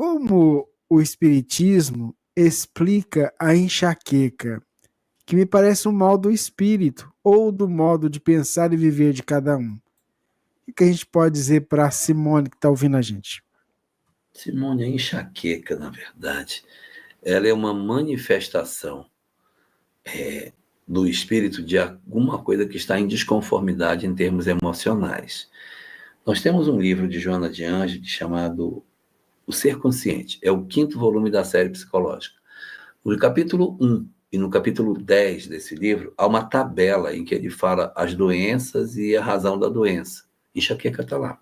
Como o Espiritismo explica a enxaqueca, que me parece um mal do espírito ou do modo de pensar e viver de cada um? O que a gente pode dizer para a Simone que está ouvindo a gente? Simone, a enxaqueca, na verdade, ela é uma manifestação do espírito de alguma coisa que está em desconformidade em termos emocionais. Nós temos um livro de Joana de Ângeles chamado O Ser Consciente. É o 5º volume da série psicológica. No capítulo 1 e no capítulo 10 desse livro, há uma tabela em que ele fala as doenças e a razão da doença. Enxaqueca está lá.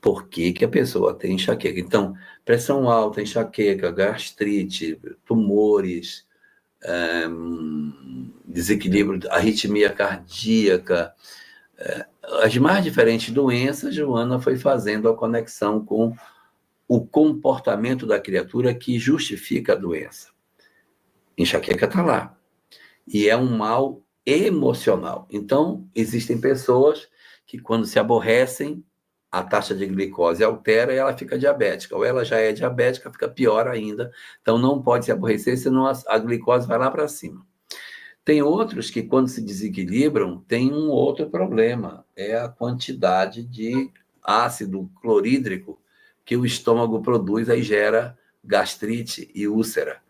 Por que que a pessoa tem enxaqueca? Então, pressão alta, enxaqueca, gastrite, tumores, desequilíbrio, arritmia cardíaca, as mais diferentes doenças, Joana foi fazendo a conexão com o comportamento da criatura que justifica a doença. Enxaqueca está lá. E é um mal emocional. Então, existem pessoas que, quando se aborrecem, a taxa de glicose altera e ela fica diabética. Ou ela já é diabética, fica pior ainda. Então, não pode se aborrecer, senão a glicose vai lá para cima. Tem outros que, quando se desequilibram, tem um outro problema. É a quantidade de ácido clorídrico que o estômago produz, aí gera gastrite e úlcera.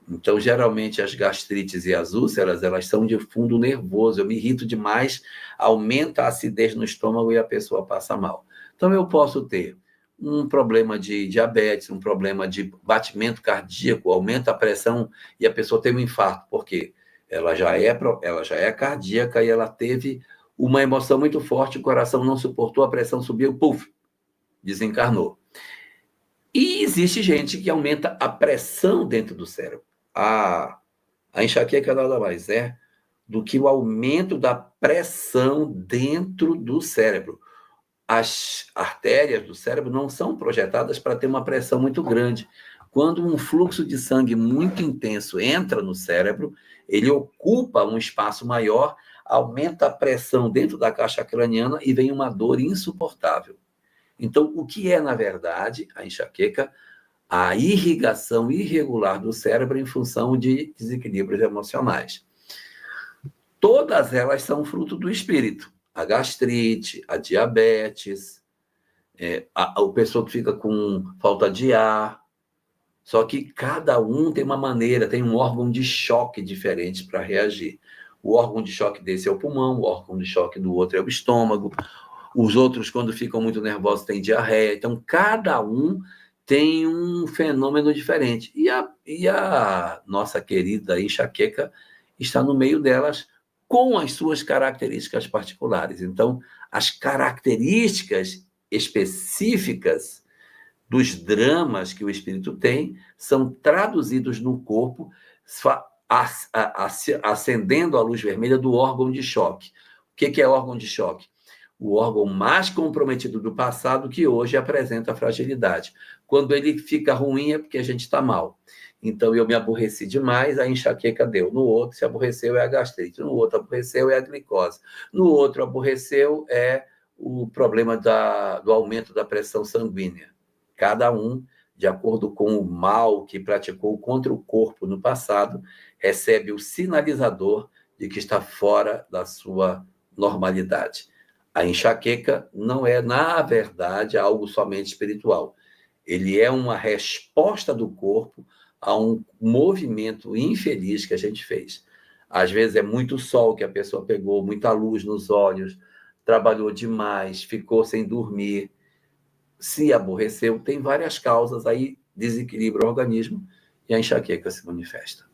Então, geralmente, as gastrites e as úlceras, elas são de fundo nervoso. Eu me irrito demais, aumenta a acidez no estômago e a pessoa passa mal. Então, eu posso ter um problema de diabetes, um problema de batimento cardíaco, aumenta a pressão e a pessoa tem um infarto. Por quê? Ela já é cardíaca e ela teve uma emoção muito forte, o coração não suportou, a pressão subiu, puf, desencarnou. E existe gente que aumenta a pressão dentro do cérebro. A enxaqueca nada mais é do que o aumento da pressão dentro do cérebro. As artérias do cérebro não são projetadas para ter uma pressão muito grande. Quando um fluxo de sangue muito intenso entra no cérebro, ele ocupa um espaço maior, aumenta a pressão dentro da caixa craniana e vem uma dor insuportável. Então, o que é, na verdade, a enxaqueca? A irrigação irregular do cérebro em função de desequilíbrios emocionais. Todas elas são fruto do espírito. A gastrite, a diabetes, o pessoa que fica com falta de ar. Só que cada um tem uma maneira, tem um órgão de choque diferente para reagir. O órgão de choque desse é o pulmão, o órgão de choque do outro é o estômago. Os outros, quando ficam muito nervosos, têm diarreia. Então, cada um tem um fenômeno diferente. E a nossa querida enxaqueca está no meio delas com as suas características particulares. Então, as características específicas dos dramas que o espírito tem são traduzidos no corpo, acendendo a luz vermelha do órgão de choque. O que é órgão de choque? O órgão mais comprometido do passado que hoje apresenta fragilidade. Quando ele fica ruim é porque a gente está mal. Então, eu me aborreci demais, a enxaqueca deu. No outro, se aborreceu, é a gastrite. No outro, aborreceu, é a glicose. No outro, aborreceu, é o problema do aumento da pressão sanguínea. Cada um, de acordo com o mal que praticou contra o corpo no passado, recebe o sinalizador de que está fora da sua normalidade. A enxaqueca não é, na verdade, algo somente espiritual. Ele é uma resposta do corpo a um movimento infeliz que a gente fez. Às vezes é muito sol que a pessoa pegou, muita luz nos olhos, trabalhou demais, ficou sem dormir, se aborreceu. Tem várias causas aí, desequilibra o organismo e a enxaqueca se manifesta.